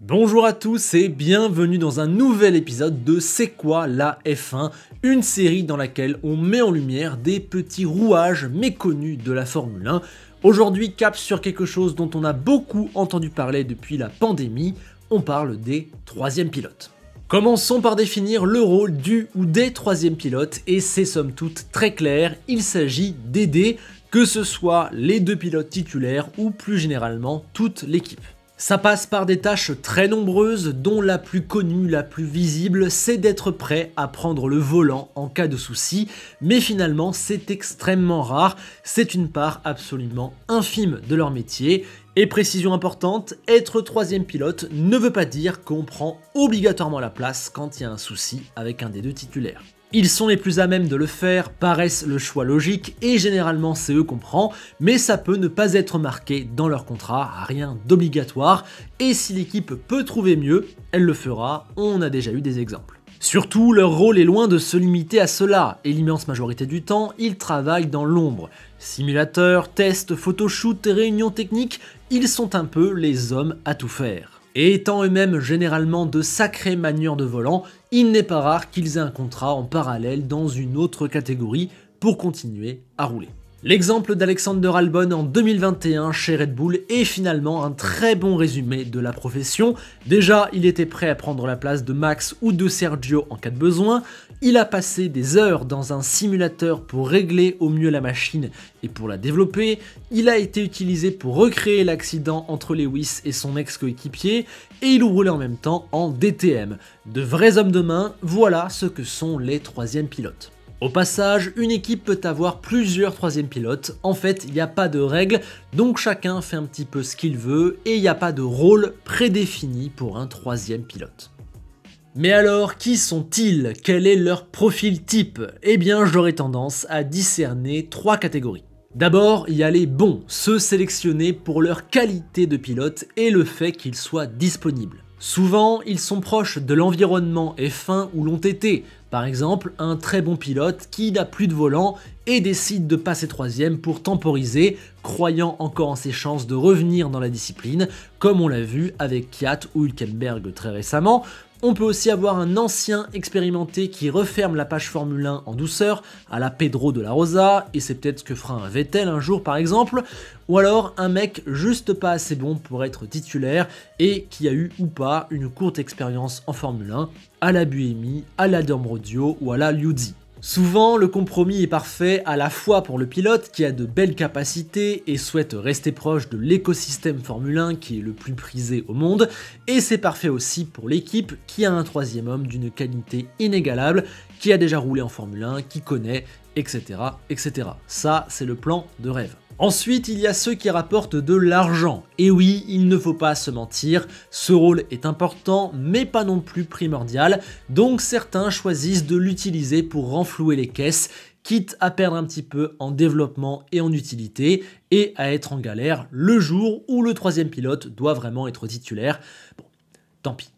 Bonjour à tous et bienvenue dans un nouvel épisode de C'est quoi la F1, une série dans laquelle on met en lumière des petits rouages méconnus de la Formule 1. Aujourd'hui, cap sur quelque chose dont on a beaucoup entendu parler depuis la pandémie, on parle des troisièmes pilotes. Commençons par définir le rôle du ou des troisièmes pilotes et c'est somme toute très clair, il s'agit d'aider, que ce soit les deux pilotes titulaires ou plus généralement toute l'équipe. Ça passe par des tâches très nombreuses, dont la plus connue, la plus visible, c'est d'être prêt à prendre le volant en cas de souci, mais finalement c'est extrêmement rare, c'est une part absolument infime de leur métier. Et précision importante, être troisième pilote ne veut pas dire qu'on prend obligatoirement la place quand il y a un souci avec un des deux titulaires. Ils sont les plus à même de le faire, paraissent le choix logique et généralement c'est eux qu'on prend, mais ça peut ne pas être marqué dans leur contrat, rien d'obligatoire, et si l'équipe peut trouver mieux, elle le fera, on a déjà eu des exemples. Surtout, leur rôle est loin de se limiter à cela, et l'immense majorité du temps, ils travaillent dans l'ombre. Simulateurs, tests, photoshoot, réunions techniques, ils sont un peu les hommes à tout faire. Et étant eux-mêmes généralement de sacrés manieurs de volant, il n'est pas rare qu'ils aient un contrat en parallèle dans une autre catégorie pour continuer à rouler. L'exemple d'Alexander Albon en 2021 chez Red Bull est finalement un très bon résumé de la profession. Déjà, il était prêt à prendre la place de Max ou de Sergio en cas de besoin. Il a passé des heures dans un simulateur pour régler au mieux la machine et pour la développer. Il a été utilisé pour recréer l'accident entre Lewis et son ex-coéquipier et il roulait en même temps en DTM. De vrais hommes de main, voilà ce que sont les troisièmes pilotes. Au passage, une équipe peut avoir plusieurs troisièmes pilotes, en fait il n'y a pas de règles, donc chacun fait un petit peu ce qu'il veut et il n'y a pas de rôle prédéfini pour un troisième pilote. Mais alors, qui sont-ils? Quel est leur profil type? Eh bien j'aurais tendance à discerner trois catégories. D'abord, il y a les bons, ceux sélectionnés pour leur qualité de pilote et le fait qu'ils soient disponibles. Souvent, ils sont proches de l'environnement F1 où l'ont été. Par exemple, un très bon pilote qui n'a plus de volant et décide de passer troisième pour temporiser, croyant encore en ses chances de revenir dans la discipline, comme on l'a vu avec Kvyat ou Hülkenberg très récemment. On peut aussi avoir un ancien expérimenté qui referme la page Formule 1 en douceur, à la Pedro de la Rosa, et c'est peut-être ce que fera un Vettel un jour par exemple, ou alors un mec juste pas assez bon pour être titulaire et qui a eu ou pas une courte expérience en Formule 1, à la Buemi, à la Dormrodio ou à la Liuzzi. Souvent, le compromis est parfait à la fois pour le pilote qui a de belles capacités et souhaite rester proche de l'écosystème Formule 1 qui est le plus prisé au monde, et c'est parfait aussi pour l'équipe qui a un troisième homme d'une qualité inégalable, qui a déjà roulé en Formule 1, qui connaît, etc. etc. Ça, c'est le plan de rêve. Ensuite, il y a ceux qui rapportent de l'argent. Et oui, il ne faut pas se mentir, ce rôle est important, mais pas non plus primordial, donc certains choisissent de l'utiliser pour renflouer les caisses, quitte à perdre un petit peu en développement et en utilité, et à être en galère le jour où le troisième pilote doit vraiment être titulaire. Bon, tant pis.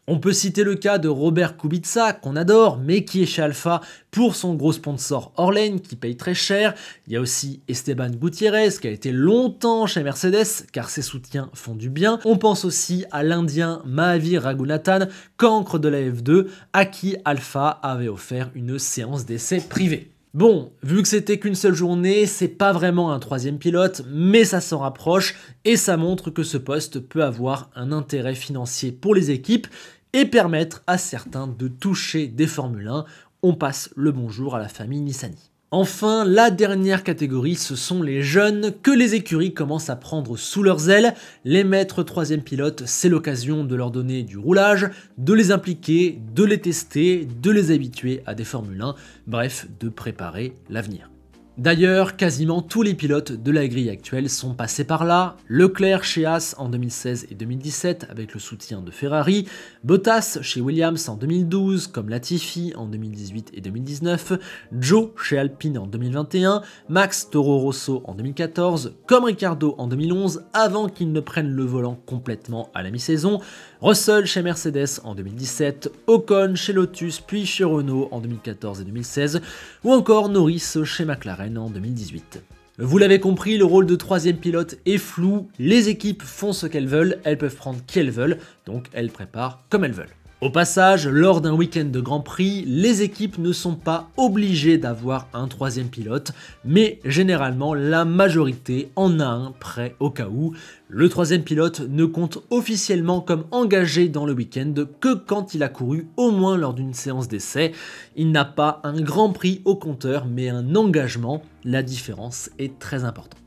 On peut citer le cas de Robert Kubica, qu'on adore, mais qui est chez Alpha pour son gros sponsor Orlen, qui paye très cher. Il y a aussi Esteban Gutiérrez, qui a été longtemps chez Mercedes, car ses soutiens font du bien. On pense aussi à l'Indien Mahavir Raghunathan, cancre de la F2, à qui Alpha avait offert une séance d'essai privée. Bon, vu que c'était qu'une seule journée, c'est pas vraiment un troisième pilote, mais ça s'en rapproche et ça montre que ce poste peut avoir un intérêt financier pour les équipes et permettre à certains de toucher des Formule 1. On passe le bonjour à la famille Nissany. Enfin, la dernière catégorie, ce sont les jeunes que les écuries commencent à prendre sous leurs ailes. Les mettre troisième pilote, c'est l'occasion de leur donner du roulage, de les impliquer, de les tester, de les habituer à des Formule 1, bref, de préparer l'avenir. D'ailleurs, quasiment tous les pilotes de la grille actuelle sont passés par là. Leclerc chez Haas en 2016 et 2017 avec le soutien de Ferrari, Bottas chez Williams en 2012 comme Latifi en 2018 et 2019, Joe chez Alpine en 2021, Max Toro Rosso en 2014, comme Ricciardo en 2011 avant qu'il ne prenne le volant complètement à la mi-saison, Russell chez Mercedes en 2017, Ocon chez Lotus puis chez Renault en 2014 et 2016, ou encore Norris chez McLaren en 2018. Vous l'avez compris, le rôle de troisième pilote est flou, les équipes font ce qu'elles veulent, elles peuvent prendre qui elles veulent, donc elles préparent comme elles veulent. Au passage, lors d'un week-end de Grand Prix, les équipes ne sont pas obligées d'avoir un troisième pilote, mais généralement la majorité en a un prêt au cas où. Le troisième pilote ne compte officiellement comme engagé dans le week-end que quand il a couru au moins lors d'une séance d'essai. Il n'a pas un Grand Prix au compteur, mais un engagement. La différence est très importante.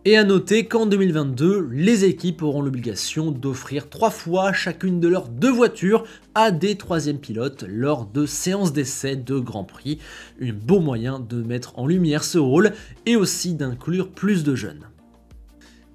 Et à noter qu'en 2022, les équipes auront l'obligation d'offrir 3 fois chacune de leurs 2 voitures à des troisièmes pilotes lors de séances d'essai de Grand Prix. Un beau moyen de mettre en lumière ce rôle et aussi d'inclure plus de jeunes.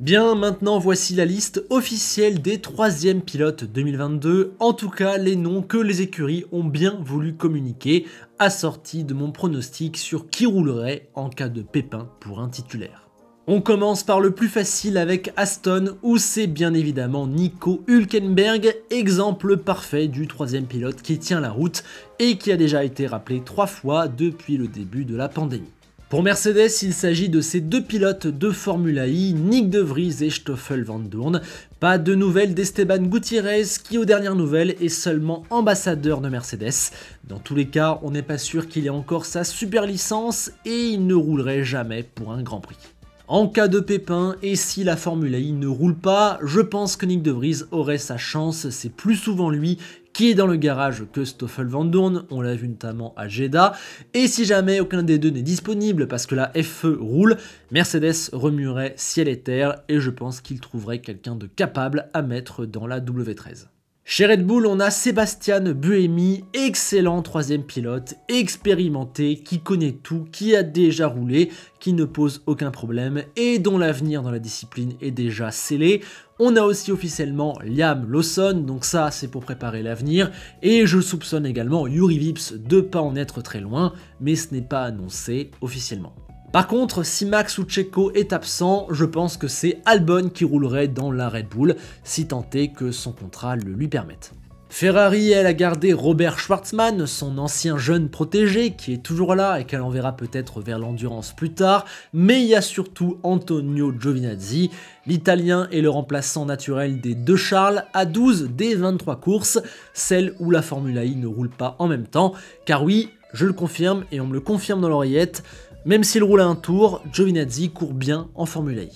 Bien, maintenant voici la liste officielle des troisièmes pilotes 2022, en tout cas les noms que les écuries ont bien voulu communiquer, assortis de mon pronostic sur qui roulerait en cas de pépin pour un titulaire. On commence par le plus facile avec Aston, où c'est bien évidemment Nico Hülkenberg, exemple parfait du troisième pilote qui tient la route et qui a déjà été rappelé 3 fois depuis le début de la pandémie. Pour Mercedes, il s'agit de ces 2 pilotes de Formula I, Nyck de Vries et Stoffel Vandoorne. Pas de nouvelles d'Esteban Gutiérrez qui aux dernières nouvelles est seulement ambassadeur de Mercedes. Dans tous les cas, on n'est pas sûr qu'il ait encore sa super licence et il ne roulerait jamais pour un Grand Prix. En cas de pépin, et si la Formule I ne roule pas, je pense que Nyck de Vries aurait sa chance, c'est plus souvent lui qui est dans le garage que Stoffel Vandoorne, on l'a vu notamment à Jeddah, et si jamais aucun des deux n'est disponible parce que la FE roule, Mercedes remuerait ciel et terre, et je pense qu'il trouverait quelqu'un de capable à mettre dans la W13. Chez Red Bull, on a Sébastien Buemi, excellent troisième pilote, expérimenté, qui connaît tout, qui a déjà roulé, qui ne pose aucun problème et dont l'avenir dans la discipline est déjà scellé. On a aussi officiellement Liam Lawson, donc ça c'est pour préparer l'avenir, et je soupçonne également Juri Vips de pas en être très loin, mais ce n'est pas annoncé officiellement. Par contre, si Max ou Checo est absent, je pense que c'est Albon qui roulerait dans la Red Bull, si tant est que son contrat le lui permette. Ferrari, elle, a gardé Robert Schwartzman, son ancien jeune protégé, qui est toujours là et qu'elle enverra peut-être vers l'endurance plus tard, mais il y a surtout Antonio Giovinazzi, l'Italien est le remplaçant naturel des 2 Charles à 12 des 23 courses, celles où la Formule I ne roule pas en même temps, car oui, je le confirme et on me le confirme dans l'oreillette, même s'il roule à un tour, Giovinazzi court bien en Formule I.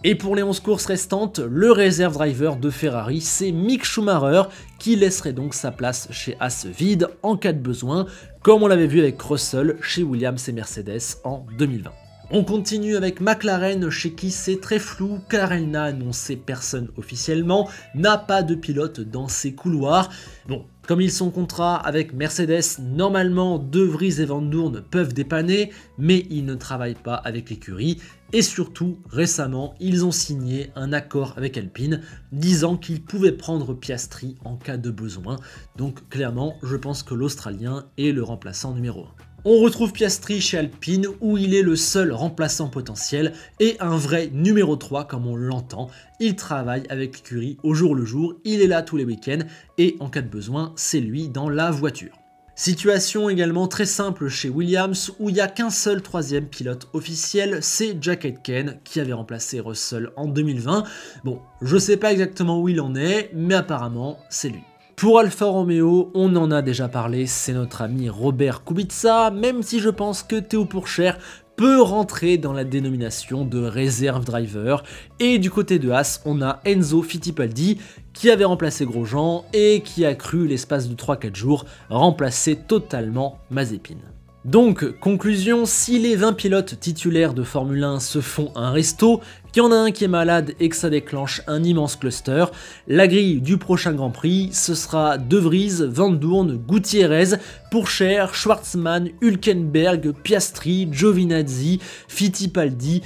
Et pour les 11 courses restantes, le réserve driver de Ferrari, c'est Mick Schumacher, qui laisserait donc sa place chez Haas vide en cas de besoin, comme on l'avait vu avec Russell chez Williams et Mercedes en 2020. On continue avec McLaren, chez qui c'est très flou car elle n'a annoncé personne officiellement, n'a pas de pilote dans ses couloirs. Bon, comme ils sont contrat avec Mercedes, normalement De Vries et Vandoorne peuvent dépanner, mais ils ne travaillent pas avec l'écurie. Et surtout, récemment, ils ont signé un accord avec Alpine, disant qu'ils pouvaient prendre Piastri en cas de besoin. Donc clairement, je pense que l'Australien est le remplaçant numéro 1. On retrouve Piastri chez Alpine où il est le seul remplaçant potentiel et un vrai numéro 3 comme on l'entend. Il travaille avec l'écurie au jour le jour, il est là tous les week-ends et en cas de besoin, c'est lui dans la voiture. Situation également très simple chez Williams où il n'y a qu'un seul troisième pilote officiel, c'est Jack Aitken qui avait remplacé Russell en 2020. Bon, je sais pas exactement où il en est, mais apparemment c'est lui. Pour Alfa Romeo, on en a déjà parlé, c'est notre ami Robert Kubica, même si je pense que Théo Pourchaire peut rentrer dans la dénomination de réserve driver. Et du côté de Haas, on a Enzo Fittipaldi qui avait remplacé Grosjean et qui a cru l'espace de 3-4 jours remplacer totalement Mazepin. Donc, conclusion, si les 20 pilotes titulaires de Formule 1 se font un resto, qu'il y en a un qui est malade et que ça déclenche un immense cluster, la grille du prochain Grand Prix, ce sera De Vries, Vandoorne, Gutiérrez, Pourchaire, Schwartzman, Hülkenberg, Piastri, Giovinazzi, Fittipaldi,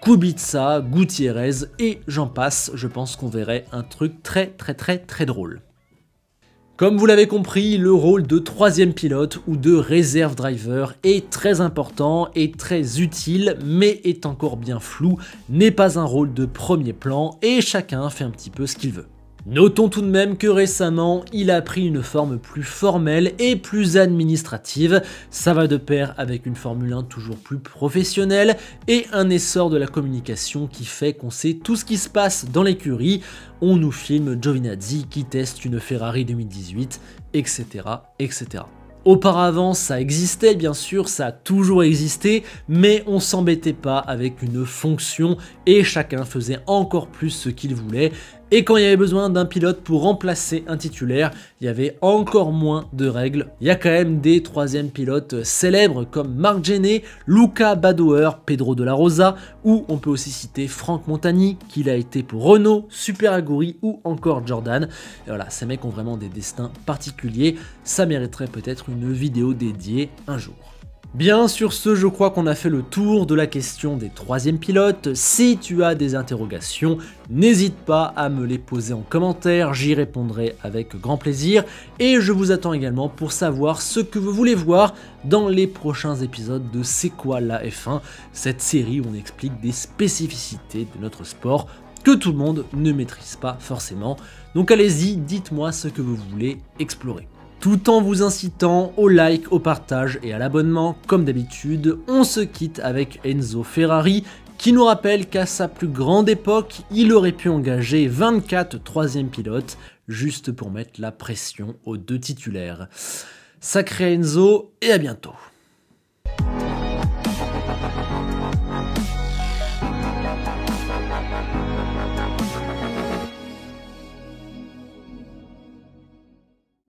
Kubica, Gutiérrez et j'en passe. Je pense qu'on verrait un truc très drôle. Comme vous l'avez compris, le rôle de troisième pilote ou de réserve driver est très important et très utile, mais est encore bien flou, n'est pas un rôle de premier plan et chacun fait un petit peu ce qu'il veut. Notons tout de même que récemment, il a pris une forme plus formelle et plus administrative. Ça va de pair avec une Formule 1 toujours plus professionnelle et un essor de la communication qui fait qu'on sait tout ce qui se passe dans l'écurie. On nous filme Giovinazzi qui teste une Ferrari 2018, etc., etc. Auparavant, ça existait, bien sûr, ça a toujours existé, mais on s'embêtait pas avec une fonction et chacun faisait encore plus ce qu'il voulait. Et quand il y avait besoin d'un pilote pour remplacer un titulaire, il y avait encore moins de règles. Il y a quand même des troisièmes pilotes célèbres comme Marc Gené, Luca Badoer, Pedro de la Rosa, ou on peut aussi citer Franck Montagny, qu'il a été pour Renault, Super Aguri ou encore Jordan. Et voilà, ces mecs ont vraiment des destins particuliers, ça mériterait peut-être une vidéo dédiée un jour. Bien, sur ce, je crois qu'on a fait le tour de la question des troisièmes pilotes. Si tu as des interrogations, n'hésite pas à me les poser en commentaire, j'y répondrai avec grand plaisir. Et je vous attends également pour savoir ce que vous voulez voir dans les prochains épisodes de C'est quoi la F1, cette série où on explique des spécificités de notre sport que tout le monde ne maîtrise pas forcément. Donc allez-y, dites-moi ce que vous voulez explorer. Tout en vous incitant au like, au partage et à l'abonnement, comme d'habitude, on se quitte avec Enzo Ferrari, qui nous rappelle qu'à sa plus grande époque, il aurait pu engager 24 troisièmes pilotes, juste pour mettre la pression aux deux titulaires. Sacré Enzo, et à bientôt.